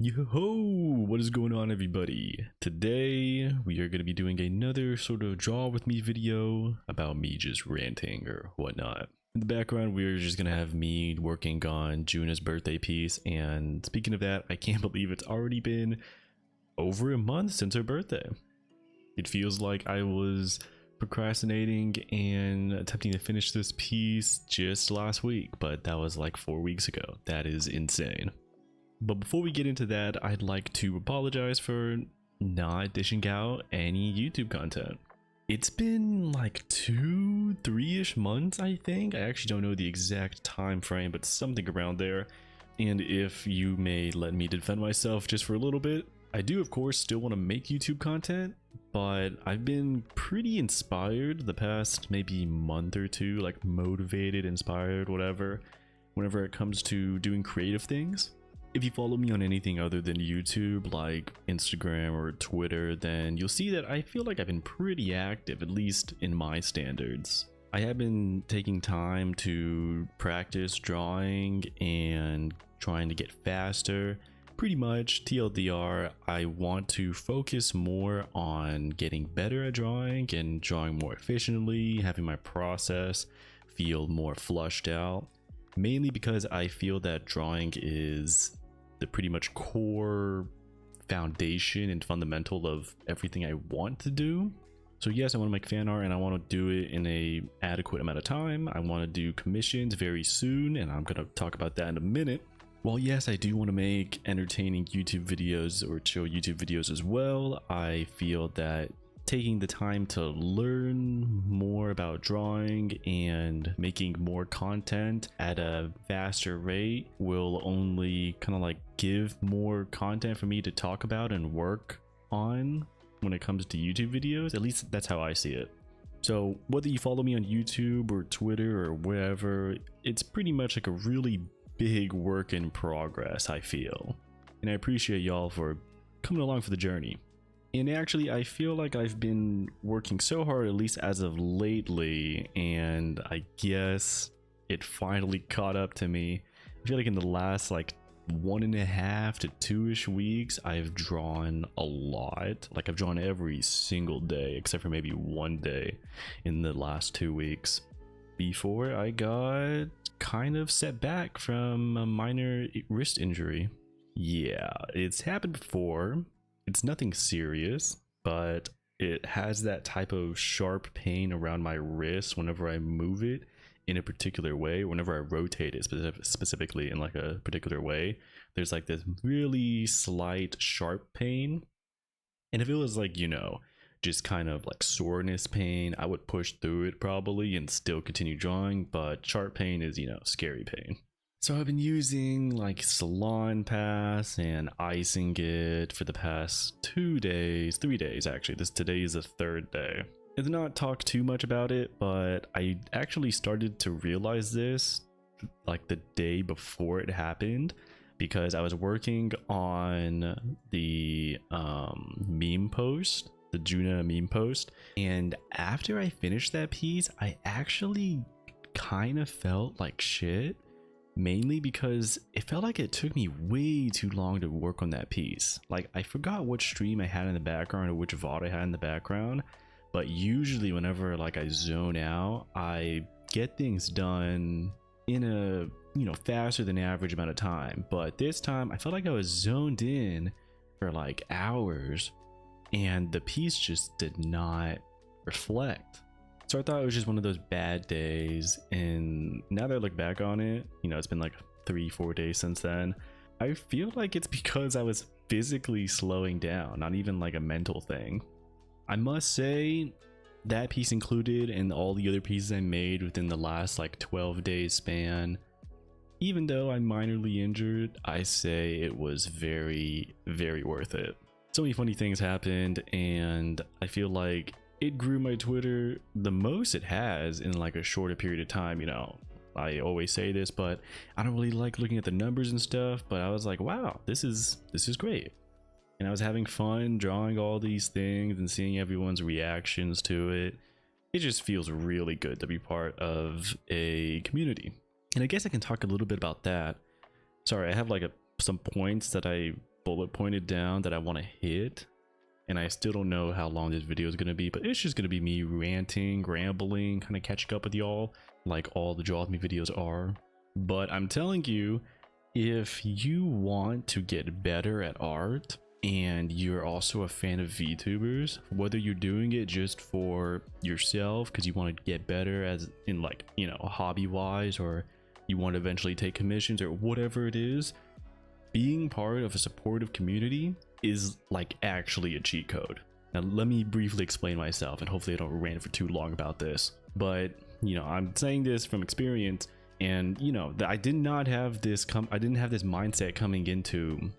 Yo, what is going on, everybody? Today we are going to be doing another sort of draw with me video about me just ranting or whatnot. In the background, we're just going to have me working on JUNA'S birthday piece. And speaking of that, I can't believe it's already been over a month since her birthday. It feels like I was procrastinating and attempting to finish this piece just last week, but that was like 4 weeks ago. That is insane. But before we get into that, I'd like to apologize for not dishing out any YouTube content. It's been like 2-3-ish months, I think. I actually don't know the exact time frame, but something around there. And if you may let me defend myself just for a little bit, I do of course still want to make YouTube content, but I've been pretty inspired the past maybe month or two, like motivated, inspired, whatever, whenever it comes to doing creative things. If you follow me on anything other than YouTube, like Instagram or Twitter, then you'll see that I feel like I've been pretty active, at least in my standards. I have been taking time to practice drawing and trying to get faster. Pretty much, TLDR, I want to focus more on getting better at drawing and drawing more efficiently, having my process feel more flushed out. Mainly because I feel that drawing is the pretty much core foundation and fundamental of everything I want to do. So yes, I want to make fan art and I want to do it in a adequate amount of time. I want to do commissions very soon, and I'm going to talk about that in a minute. While yes, I do want to make entertaining YouTube videos or show YouTube videos as well, I feel that taking the time to learn more about drawing and making more content at a faster rate will only kind of like give more content for me to talk about and work on when it comes to YouTube videos. At least that's how I see it. So whether you follow me on YouTube or Twitter or wherever, it's pretty much like a really big work in progress, I feel. And I appreciate y'all for coming along for the journey. And actually, I feel like I've been working so hard, at least as of lately, and I guess it finally caught up to me. I feel like in the last like 1.5 to 2-ish weeks, I've drawn a lot. Like I've drawn every single day, except for maybe one day in the last 2 weeks, before I got kind of set back from a minor wrist injury. Yeah, it's happened before. It's nothing serious, but it has that type of sharp pain around my wrist whenever I move it in a particular way. Whenever I rotate it specifically in like a particular way, there's like this really slight sharp pain. And if it was like, you know, just kind of like soreness pain, I would push through it probably and still continue drawing. But sharp pain is, you know, scary pain. So I've been using like Salon Pass and icing it for the past 2 days, 3 days actually. Today is the 3rd day. I did not talk too much about it, but I actually started to realize this like the day before it happened, because I was working on the meme post, the JUNA meme post, and after I finished that piece, I actually kind of felt like shit. Mainly because it felt like it took me way too long to work on that piece. Like I forgot which stream I had in the background or which VOD I had in the background, but usually whenever like I zone out, I get things done in a, you know, faster than average amount of time. But this time I felt like I was zoned in for like hours and the piece just did not reflect. So I thought it was just one of those bad days, and now that I look back on it, you know, it's been like 3-4 days since then, I feel like it's because I was physically slowing down, not even like a mental thing. I must say that piece included and all the other pieces I made within the last like 12 days span, even though I'm minorly injured, I say it was very, very worth it. So many funny things happened, and I feel like it grew my Twitter the most it has in like a shorter period of time. You know, I always say this, but I don't really like looking at the numbers and stuff, but I was like, wow, this is great. And I was having fun drawing all these things and seeing everyone's reactions to it. It just feels really good to be part of a community. And I guess I can talk a little bit about that. Sorry, I have like some points that I bullet pointed down that I want to hit, and I still don't know how long this video is going to be, but it's just going to be me ranting, rambling, kind of catching up with y'all like all the Draw With Me videos are. But I'm telling you, if you want to get better at art and you're also a fan of VTubers, whether you're doing it just for yourself because you want to get better as in like, you know, hobby wise, or you want to eventually take commissions or whatever it is, being part of a supportive community is like actually a cheat code. Now let me briefly explain myself, and hopefully I don't rant for too long about this, but you know, I'm saying this from experience, and you know, I didn't have this mindset coming into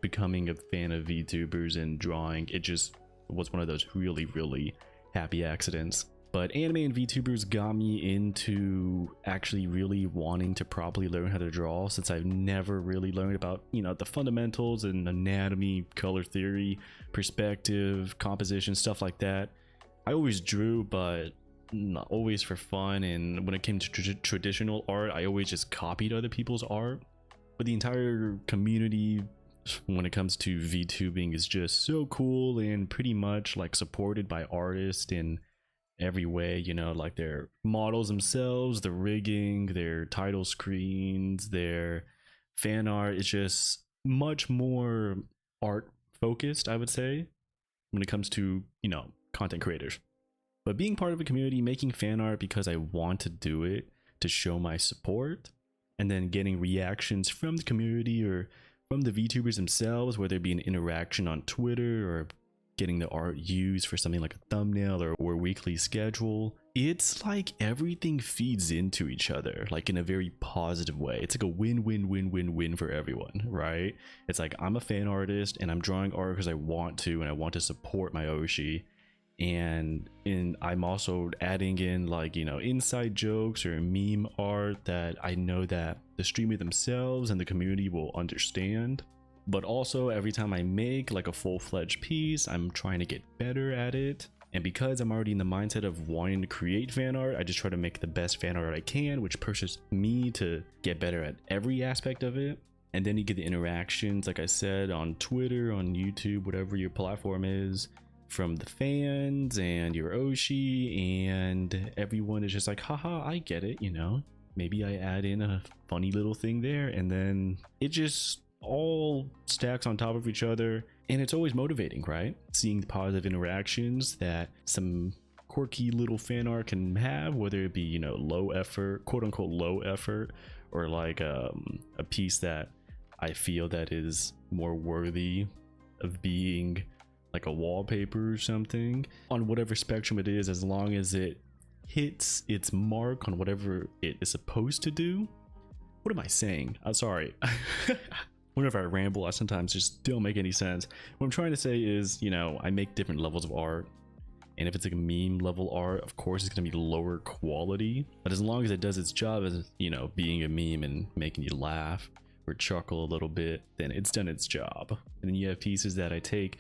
becoming a fan of VTubers and drawing. It just was one of those really happy accidents. But anime and VTubers got me into actually really wanting to properly learn how to draw, since I've never really learned about, you know, the fundamentals and anatomy, color theory, perspective, composition, stuff like that. I always drew, but not always for fun, and when it came to traditional art, I always just copied other people's art. But the entire community when it comes to VTubing is just so cool and pretty much like supported by artists in every way, you know, like their models themselves, the rigging, their title screens, their fan art. It's just much more art focused, I would say, when it comes to, you know, content creators. But being part of a community, making fan art because I want to do it to show my support, and then getting reactions from the community or from the VTubers themselves, whether it be an interaction on Twitter or getting the art used for something like a thumbnail or weekly schedule, it's like everything feeds into each other, like in a very positive way. It's like a win-win-win-win-win for everyone, right? It's like I'm a fan artist and I'm drawing art because I want to, and I want to support my Oshi, and I'm also adding in, like, you know, inside jokes or meme art that I know that the streamer themselves and the community will understand. But also every time I make like a full-fledged piece, I'm trying to get better at it. And because I'm already in the mindset of wanting to create fan art, I just try to make the best fan art I can, which pushes me to get better at every aspect of it. And then you get the interactions, like I said, on Twitter, on YouTube, whatever your platform is, from the fans and your Oshi, and everyone is just like, haha, I get it, you know, maybe I add in a funny little thing there, and then it just all stacks on top of each other, and it's always motivating, right? Seeing the positive interactions that some quirky little fan art can have, whether it be, you know, low effort, quote unquote low effort, or like a piece that I feel that is more worthy of being like a wallpaper or something, on whatever spectrum it is, as long as it hits its mark on whatever it is supposed to do. What am I saying? I'm sorry. Whenever I ramble, I sometimes just don't make any sense. What I'm trying to say is, you know, I make different levels of art, and if it's like a meme level art, of course it's going to be lower quality, but as long as it does its job as, you know, being a meme and making you laugh or chuckle a little bit, then it's done its job. And then you have pieces that I take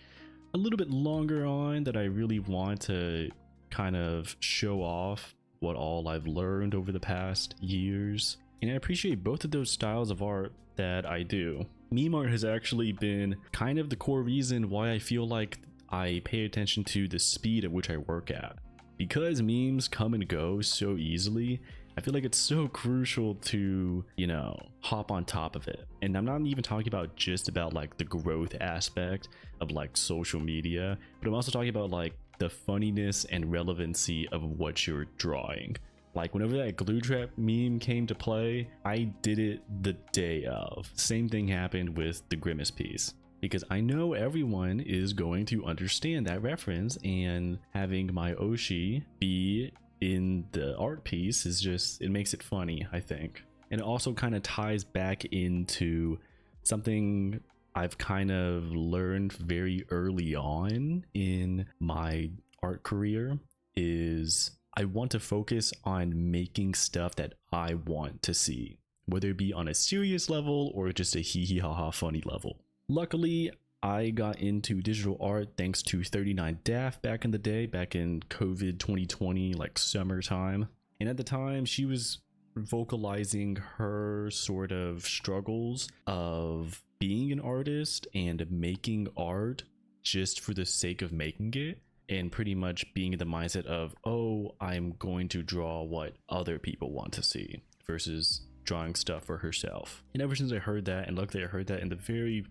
a little bit longer on, that I really want to kind of show off what all I've learned over the past years. And I appreciate both of those styles of art that I do. Meme art has actually been kind of the core reason why I feel like I pay attention to the speed at which I work at. Because memes come and go so easily, I feel like it's so crucial to, you know, hop on top of it. And I'm not even talking about just about like the growth aspect of like social media, but I'm also talking about like the funniness and relevancy of what you're drawing. Like whenever that glue trap meme came to play, I did it the day of. Same thing happened with the Grimace piece, because I know everyone is going to understand that reference, and having my Oshi be in the art piece is just, it makes it funny, I think. And it also kind of ties back into something I've kind of learned very early on in my art career, is I want to focus on making stuff that I want to see, whether it be on a serious level or just a hee hee ha ha funny level. Luckily, I got into digital art thanks to 39daft back in the day, back in COVID 2020, like summertime. And at the time, she was vocalizing her sort of struggles of being an artist and making art just for the sake of making it, and pretty much being in the mindset of, oh, I'm going to draw what other people want to see versus drawing stuff for herself. And ever since I heard that, and luckily I heard that in the very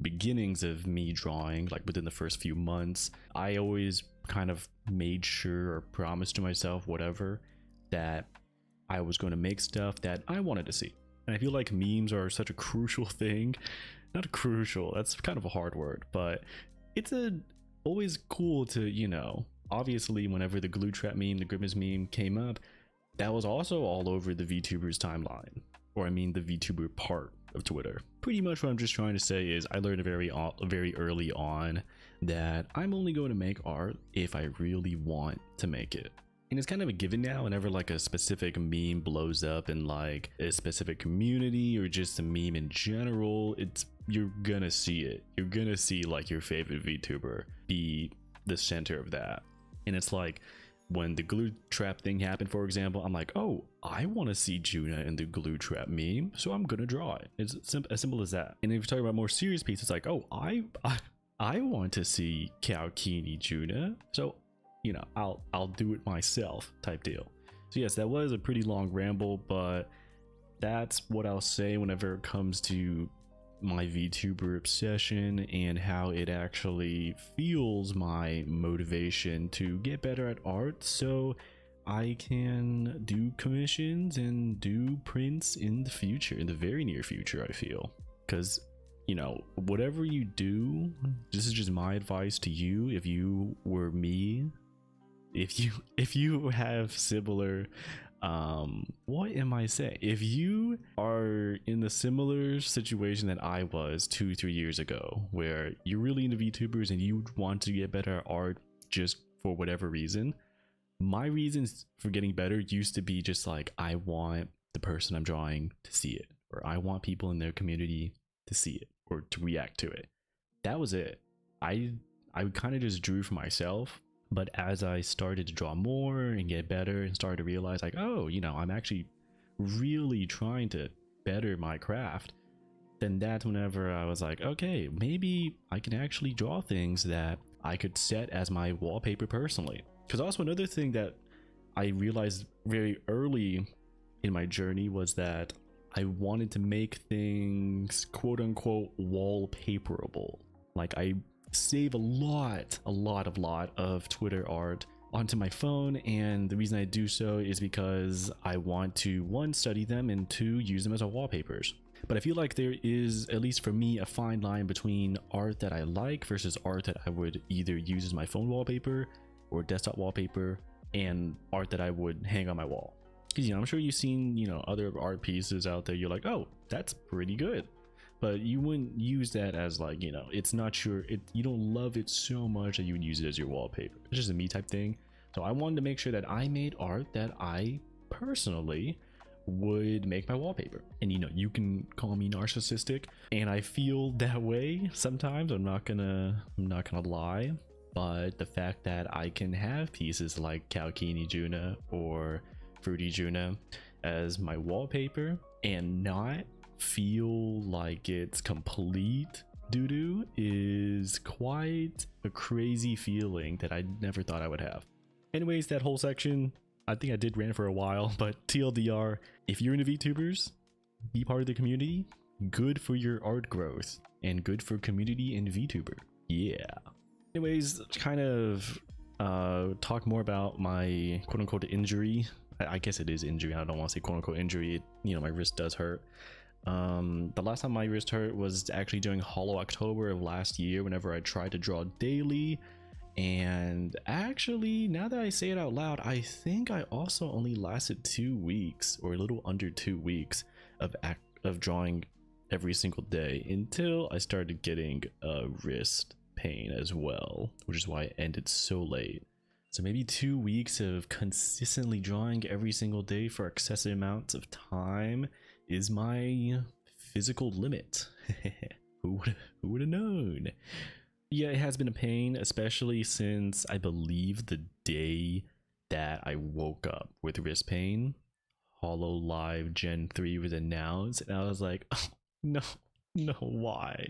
beginnings of me drawing, like within the first few months, I always kind of made sure or promised to myself, whatever, that I was going to make stuff that I wanted to see. And I feel like memes are such a crucial thing. Not crucial, that's kind of a hard word, but it's always cool to, you know, obviously whenever the glue trap meme, the grimace meme came up, that was also all over the VTubers timeline, or I mean the VTuber part of Twitter. Pretty much what I'm just trying to say is I learned very early on that I'm only going to make art if I really want to make it. And it's kind of a given now. Whenever like a specific meme blows up in like a specific community or just a meme in general, you're gonna see it. You're gonna see like your favorite VTuber be the center of that. And it's like when the glue trap thing happened, for example, I'm like, oh, I want to see Juna in the glue trap meme, so I'm gonna draw it. It's as simple as that. And if you're talking about more serious pieces, it's like, oh, I want to see Kaokini Juna, so you know, I'll do it myself type deal. So yes, that was a pretty long ramble, but that's what I'll say whenever it comes to my VTuber obsession and how it actually fuels my motivation to get better at art so I can do commissions and do prints in the future, in the very near future, I feel. Because, you know, whatever you do, this is just my advice to you. If you were me, if you have similar what am I saying, if you are in the similar situation that I was 2-3 years ago, where you're really into VTubers and you want to get better at art just for whatever reason, my reasons for getting better used to be just like, I want the person I'm drawing to see it, or I want people in their community to see it or to react to it. That was it. I kind of just drew for myself. But as I started to draw more and get better and started to realize like, oh, you know, I'm actually really trying to better my craft, then that's whenever I was like, okay, maybe I can actually draw things that I could set as my wallpaper personally. Because also another thing that I realized very early in my journey was that I wanted to make things quote unquote wallpaperable. Like I save a lot of Twitter art onto my phone, and the reason I do so is because I want to, one, study them, and two, use them as wallpapers. But I feel like there is, at least for me, a fine line between art that I like versus art that I would either use as my phone wallpaper or desktop wallpaper, and art that I would hang on my wall. Because, you know, I'm sure you've seen, you know, other art pieces out there, you're like, oh, that's pretty good, but you wouldn't use that as like, you know, it's not you don't love it so much that you would use it as your wallpaper. It's just a me type thing. So I wanted to make sure that I made art that I personally would make my wallpaper. And you know, you can call me narcissistic, and I feel that way sometimes. I'm not gonna lie. But the fact that I can have pieces like Kaokini Juna or Fruity Juna as my wallpaper and not feel like it's complete doo-doo is quite a crazy feeling that I never thought I would have. Anyways, that whole section, I think I did rant for a while, but TLDR, if you're into VTubers, be part of the community. Good for your art growth and good for community and VTuber. Yeah. Anyways, kind of talk more about my quote-unquote injury. I guess it is injury. I don't want to say quote-unquote injury. You know, my wrist does hurt. The last time my wrist hurt was actually during Hollow October of last year, whenever I tried to draw daily. And actually, now that I say it out loud, I think I also only lasted 2 weeks, or a little under 2 weeks of drawing every single day, until I started getting wrist pain as well, which is why it ended so late. So maybe 2 weeks of consistently drawing every single day for excessive amounts of time is my physical limit. Who would have known? Yeah, it has been a pain, especially since I believe the day that I woke up with wrist pain, Hollow Live Gen 3 was announced, and I was like, oh, No, why?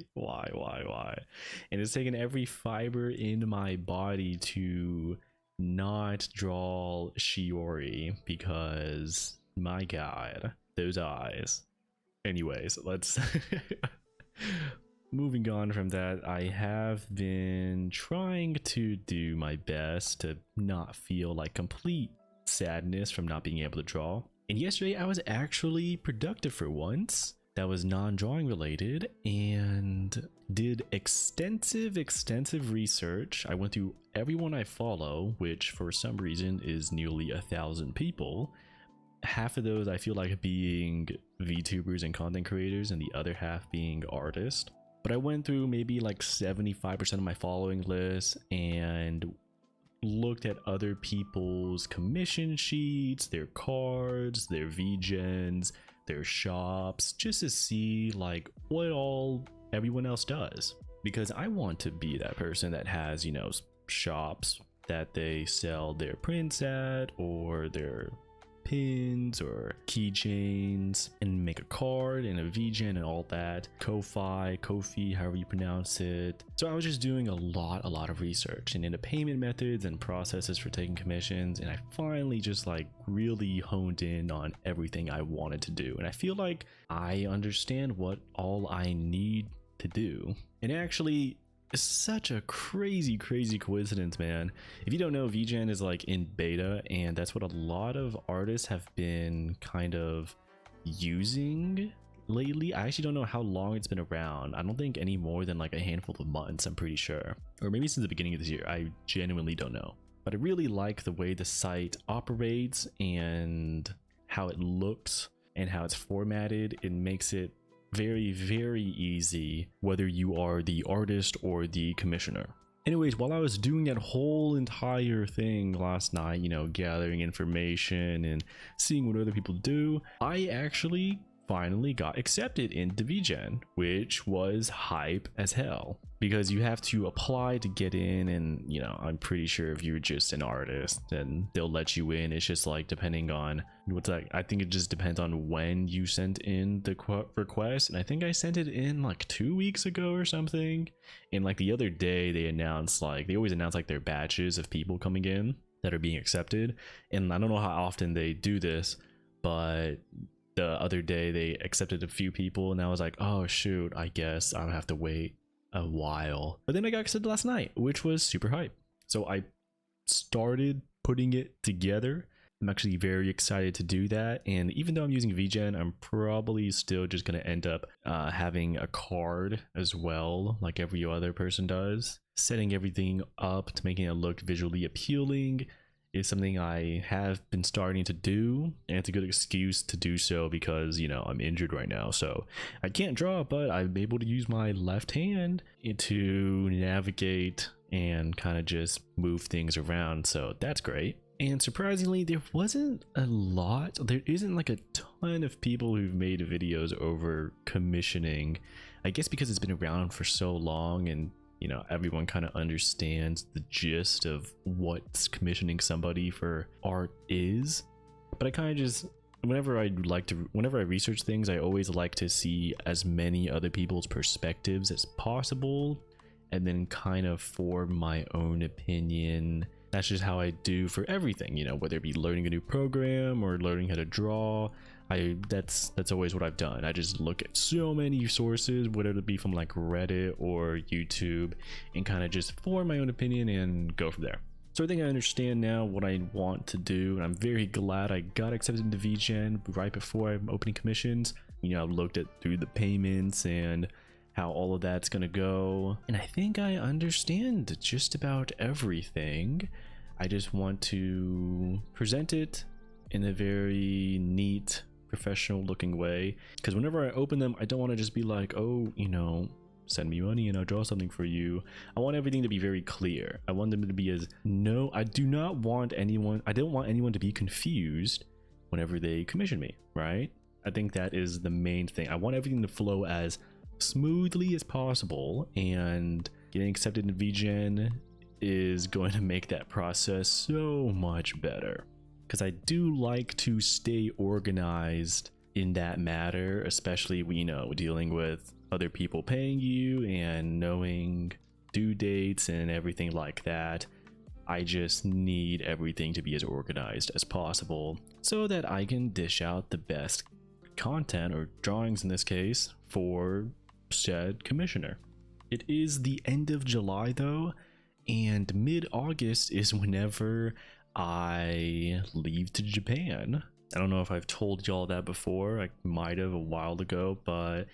And it's taken every fiber in my body to not draw Shiori because my god, those eyes. Anyways, let's moving on from that. I have been trying to do my best to not feel like complete sadness from not being able to draw. And yesterday I was actually productive for once. That was non-drawing related and did extensive research. I went through everyone I follow, which for some reason is nearly 1,000 people. Half of those I feel like being VTubers and content creators, and the other half being artists. But I went through maybe like 75% of my following list and looked at other people's commission sheets, their cards, their VGens, their shops, just to see like what all everyone else does, because I want to be that person that has, you know, shops that they sell their prints at, or their pins or keychains, and make a card and a VGen and all that. Ko-fi, however you pronounce it. So I was just doing a lot of research and into payment methods and processes for taking commissions, and I finally just like really honed in on everything I wanted to do, and I feel like I understand what all I need to do. And actually, it's such a crazy coincidence, man. If you don't know, VGen is like in beta, and that's what a lot of artists have been kind of using lately. I actually don't know how long it's been around. I don't think any more than like a handful of months, I'm pretty sure, or maybe since the beginning of this year. I genuinely don't know, but I really like the way the site operates and how it looks and how it's formatted. It makes it very easy, whether you are the artist or the commissioner. Anyways, while I was doing that whole entire thing last night, you know, gathering information and seeing what other people do, I actually finally got accepted into VGen, which was hype as hell, because you have to apply to get in, and you know, I'm pretty sure if you're just an artist then they'll let you in. It's just like depending on what's like, I think it just depends on when you sent in the request, and I think I sent it in like 2 weeks ago or something. And like the other day they announced, like they always announce like their batches of people coming in that are being accepted, and I don't know how often they do this, but the other day they accepted a few people, and I was like, oh shoot, I guess I don't have to wait a while. But then I got accepted last night, which was super hype. So I started putting it together. I'm actually very excited to do that, and even though I'm using VGen, I'm probably still just going to end up having a card as well, like every other person does. Setting everything up to making it look visually appealing is something I have been starting to do, and it's a good excuse to do so because, you know, I'm injured right now, so I can't draw, but I'm able to use my left hand to navigate and kind of just move things around, so that's great. And surprisingly, there isn't like a ton of people who've made videos over commissioning. I guess because it's been around for so long, and you know, everyone kind of understands the gist of what commissioning somebody for art is. But I kind of just, whenever I research things, I always like to see as many other people's perspectives as possible, and then kind of form my own opinion. That's just how I do for everything, you know, whether it be learning a new program or learning how to draw. That's always what I've done. I just look at so many sources, whether it be from like Reddit or YouTube, and kind of just form my own opinion and go from there. So I think I understand now what I want to do, and I'm very glad I got accepted into VGen right before I'm opening commissions. You know, I've looked at through the payments and how all of that's gonna go, and I think I understand just about everything. I just want to present it in a very neat, professional looking way, because whenever I open them, I don't want to just be like, oh, you know, send me money and I'll draw something for you. I want everything to be very clear. I want them to be I don't want anyone to be confused whenever they commission me, right? I think that is the main thing. I want everything to flow as smoothly as possible, and getting accepted in VGen is going to make that process so much better, because I do like to stay organized in that matter, especially, you know, dealing with other people paying you and knowing due dates and everything like that, I just need everything to be as organized as possible so that I can dish out the best content, or drawings in this case, for said commissioner. It is the end of July though, and mid-August is whenever I leave to Japan. I don't know if I've told y'all that before, I might have a while ago, but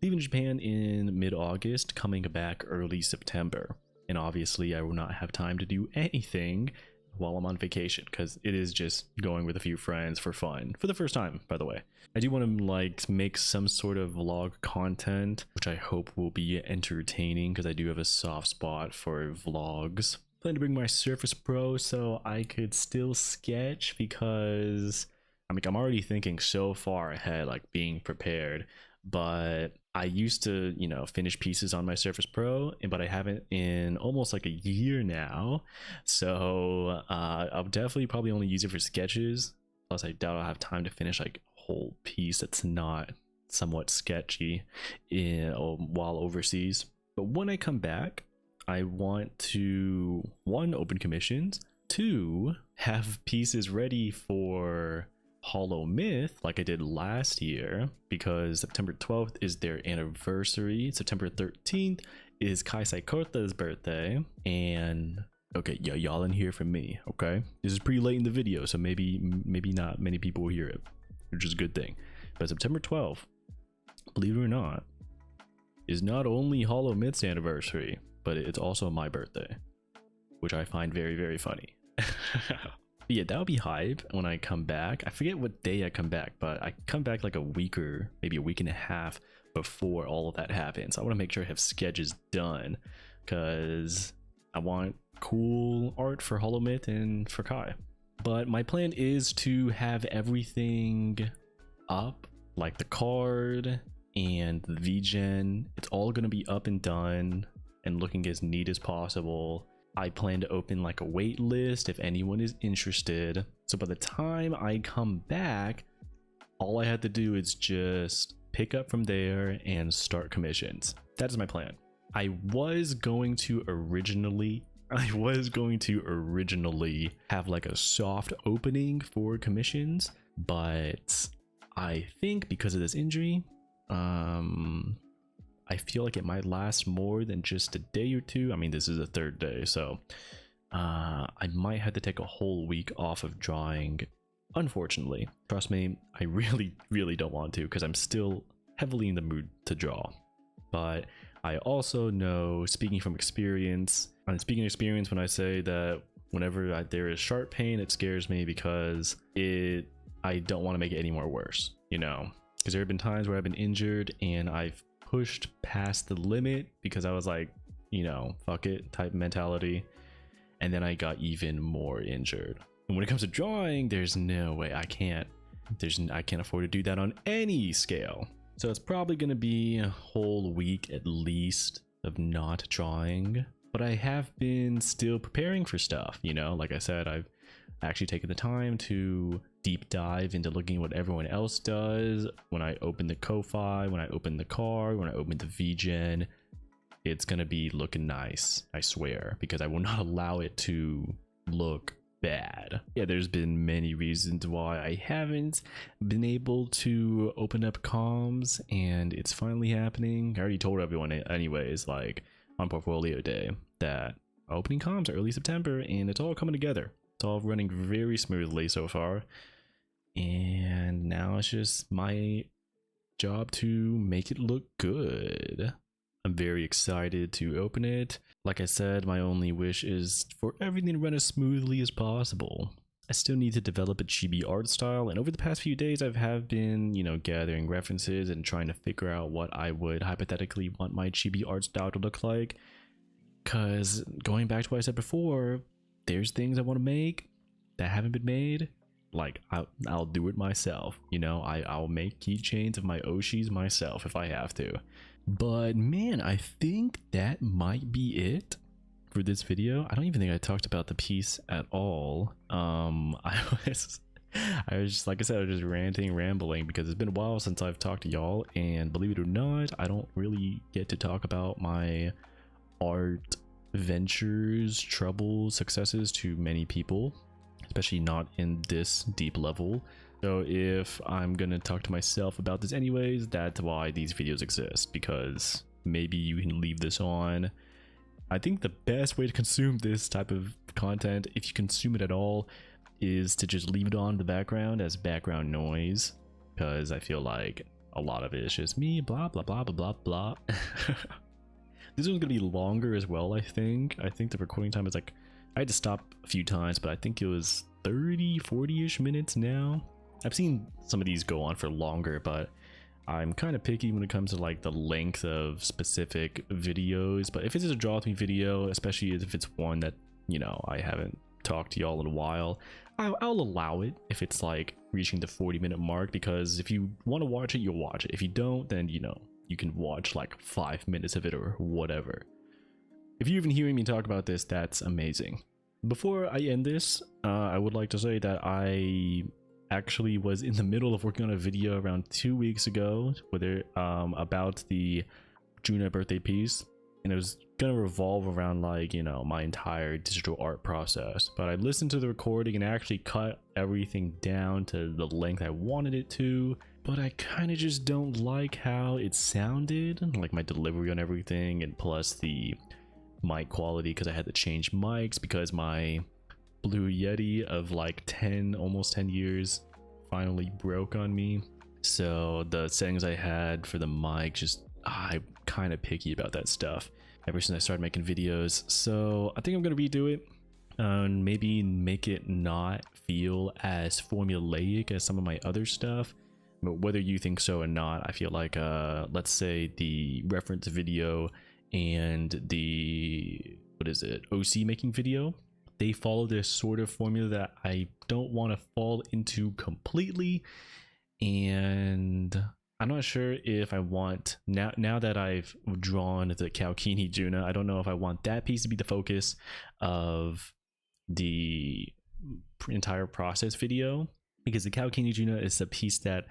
leaving Japan in mid-August, coming back early September. And obviously I will not have time to do anything while I'm on vacation, because it is just going with a few friends for fun, for the first time, by the way. I do want to like make some sort of vlog content, which I hope will be entertaining, because I do have a soft spot for vlogs. Plan to bring my Surface Pro so I could still sketch, because I'm already thinking so far ahead, like being prepared. But I used to, you know, finish pieces on my Surface Pro, but I haven't in almost like a year now. So I'll definitely probably only use it for sketches. Plus I doubt I'll have time to finish like a whole piece that's not somewhat sketchy while overseas. But when I come back, I want to, 1, open commissions, 2, have pieces ready for Hollow Myth like I did last year, because September 12th is their anniversary. September 13th is Kaisai Korta's birthday, and okay, y'all in here from me, okay? This is pretty late in the video, so maybe not many people will hear it, which is a good thing. But September 12th, believe it or not, is not only Hollow Myth's anniversary, but it's also my birthday, which I find very, very funny. But yeah, that'll be hype when I come back. I forget what day I come back, but I come back like a week or maybe a week and a half before all of that happens. I want to make sure I have sketches done, because I want cool art for Hollow Myth and for Kai. But my plan is to have everything up, like the card and the VGen. It's all going to be up and done and looking as neat as possible. I plan to open like a wait list if anyone is interested. So by the time I come back, all I have to do is just pick up from there and start commissions. That is my plan. I was going to originally have like a soft opening for commissions, but I think because of this injury, I feel like it might last more than just a day or two. I mean, this is the 3rd day, so I might have to take a whole week off of drawing, unfortunately. Trust me, I really don't want to, because I'm still heavily in the mood to draw. But I also know, speaking from experience, when I say that whenever there is sharp pain, it scares me, because I don't want to make it any more worse, you know? Because there have been times where I've been injured and I've pushed past the limit because I was like, you know, fuck it type mentality, and then I got even more injured. And when it comes to drawing, there's no way I can't afford to do that on any scale. So it's probably going to be a whole week at least of not drawing, but I have been still preparing for stuff, you know. Like I said, I've actually taken the time to deep dive into looking at what everyone else does. When I open the Ko-Fi, when I open the card, when I open the VGen, it's gonna be looking nice, I swear, because I will not allow it to look bad. Yeah, there's been many reasons why I haven't been able to open up comms, and it's finally happening. I already told everyone anyways, like on portfolio day, that opening comms early September, and it's all coming together. It's all running very smoothly so far, and now it's just my job to make it look good. I'm very excited to open it. Like I said, my only wish is for everything to run as smoothly as possible. I still need to develop a chibi art style, and over the past few days I have been, you know, gathering references and trying to figure out what I would hypothetically want my chibi art style to look like. Because going back to what I said before, there's things I want to make that haven't been made. Like I'll do it myself, you know. I'll make keychains of my Oshis myself if I have to. But man, I think that might be it for this video. I don't even think I talked about the piece at all. I I was just, like I said, I was just ranting, rambling, because it's been a while since I've talked to y'all, and believe it or not, I don't really get to talk about my art ventures, troubles, successes to many people, especially not in this deep level. So if I'm gonna talk to myself about this anyways, that's why these videos exist, because maybe you can leave this on. I think the best way to consume this type of content, if you consume it at all, is to just leave it on in the background as background noise, because I feel like a lot of it is just me blah blah blah blah blah blah. This one's gonna be longer as well. I think the recording time is like, I had to stop a few times, but I think it was 30-40ish minutes now. I've seen some of these go on for longer, but I'm kind of picky when it comes to like the length of specific videos. But if it's a draw with me video, especially if it's one that, you know, I haven't talked to y'all in a while, I'll allow it if it's like reaching the 40-minute mark, because if you want to watch it, you'll watch it. If you don't, then, you know, you can watch like 5 minutes of it or whatever. If you're even hearing me talk about this, that's amazing. Before I end this, I would like to say that I actually was in the middle of working on a video around 2 weeks ago about the JUNA birthday piece, and it was gonna revolve around, like, you know, my entire digital art process. But I listened to the recording and actually cut everything down to the length I wanted it to, but I kind of just don't like how it sounded, like my delivery on everything, and plus the mic quality, because I had to change mics because my Blue Yeti of like almost 10 years finally broke on me. So the settings I had for the mic, just I'm kind of picky about that stuff ever since I started making videos. So I think I'm gonna redo it and maybe make it not feel as formulaic as some of my other stuff. But whether you think so or not, I feel like let's say the reference video and the OC making video, they follow this sort of formula that I don't want to fall into completely. And I'm not sure if I want, now that I've drawn the Kalkini Juna, I don't know if I want that piece to be the focus of the entire process video, because the Kalkini Juna is a piece that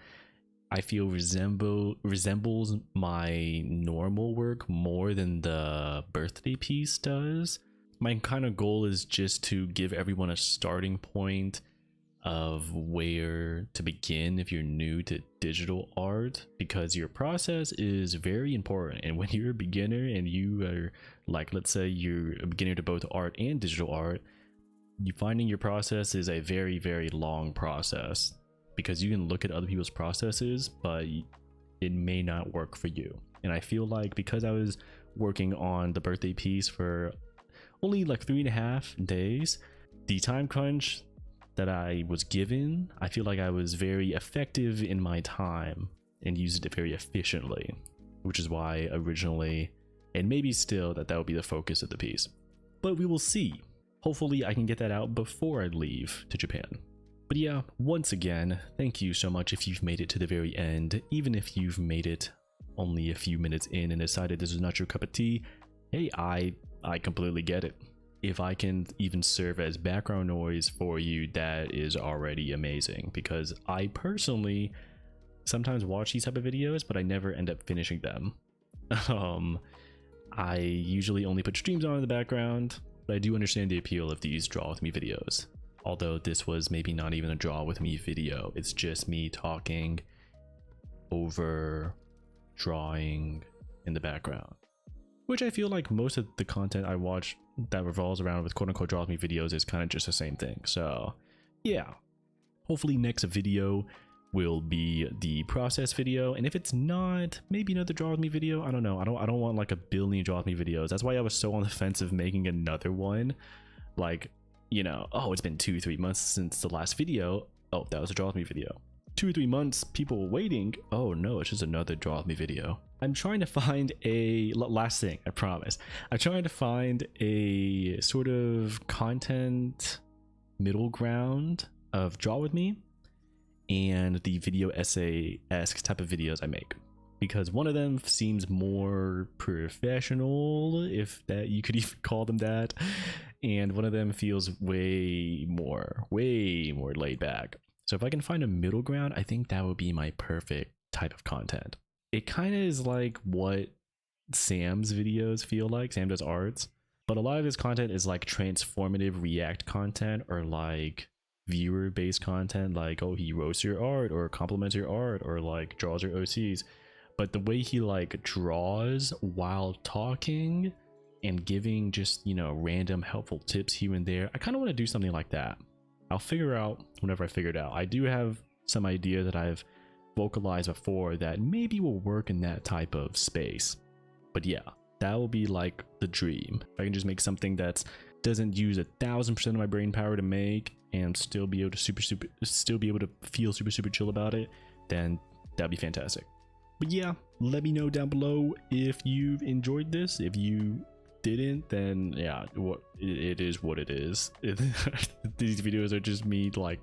I feel resembles my normal work more than the birthday piece does. My kind of goal is just to give everyone a starting point of where to begin if you're new to digital art, because your process is very important. And when you're a beginner and you are, like, let's say you're a beginner to both art and digital art, you finding your process is a very, very long process, because you can look at other people's processes, but it may not work for you. And I feel like because I was working on the birthday piece for only like 3.5 days, the time crunch that I was given, I feel like I was very effective in my time and used it very efficiently, which is why originally, and maybe still, that would be the focus of the piece. But we will see. Hopefully I can get that out before I leave to Japan. But yeah, once again, thank you so much if you've made it to the very end. Even if you've made it only a few minutes in and decided this is not your cup of tea, hey, I completely get it. If I can even serve as background noise for you, that is already amazing, because I personally sometimes watch these type of videos, but I never end up finishing them. I usually only put streams on in the background, but I do understand the appeal of these draw with me videos. Although this was maybe not even a draw with me video, it's just me talking over drawing in the background, which I feel like most of the content I watch that revolves around with quote-unquote draw with me videos is kind of just the same thing. So yeah, hopefully next video will be the process video, and if it's not, maybe another draw with me video. I don't know. I don't want like a billion draw with me videos. That's why I was so on the fence of making another one. Like, you know, oh, it's been 2-3 months since the last video. Oh, that was a draw with me video. 2 or 3 months, people were waiting. Oh no, it's just another draw with me video. I'm trying to find a last thing, I promise. I'm trying to find a sort of content middle ground of draw with me and the video essay-esque type of videos I make, because one of them seems more professional, if that you could even call them that, and one of them feels way more laid back. So if I can find a middle ground, I think that would be my perfect type of content. It kind of is like what Sam's videos feel like, SamDoesArts, but a lot of his content is like transformative react content or like viewer based content, like, oh, he roasts your art or compliments your art or like draws your OCs. But the way he like draws while talking and giving just, you know, random helpful tips here and there, I kind of want to do something like that. I'll figure out whenever I figure it out. I do have some idea that I've vocalized before that maybe will work in that type of space. But yeah, that will be like the dream. If I can just make something that doesn't use 1000% of my brain power to make and still be able to still be able to feel super chill about it, then that'd be fantastic. But yeah, let me know down below if you've enjoyed this. If you didn't, then yeah, it is what it is. These videos are just me like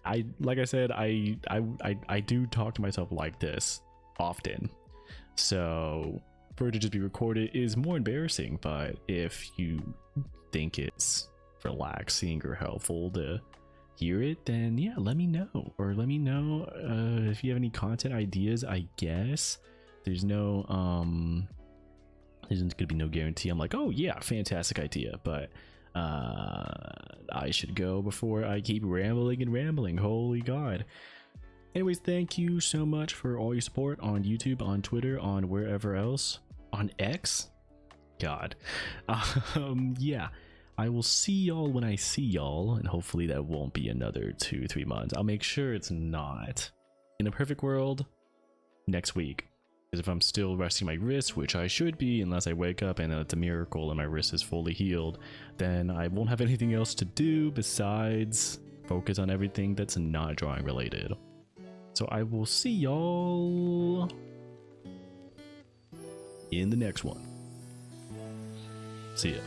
I said, I do talk to myself like this often, so for it to just be recorded is more embarrassing. But if you think it's relaxing or helpful to hear it, then yeah, let me know. Or let me know if you have any content ideas. I guess there's no there's gonna be no guarantee I'm like, oh yeah, fantastic idea, but I should go before I keep rambling and rambling. Holy god. Anyways, thank you so much for all your support on YouTube, on Twitter, on wherever else, on X. God. Yeah, I will see y'all when I see y'all, and hopefully that won't be another 2-3 months. I'll make sure it's not. In a perfect world, next week. Because if I'm still resting my wrist, which I should be unless I wake up and it's a miracle and my wrist is fully healed, then I won't have anything else to do besides focus on everything that's not drawing related. So I will see y'all in the next one. See ya.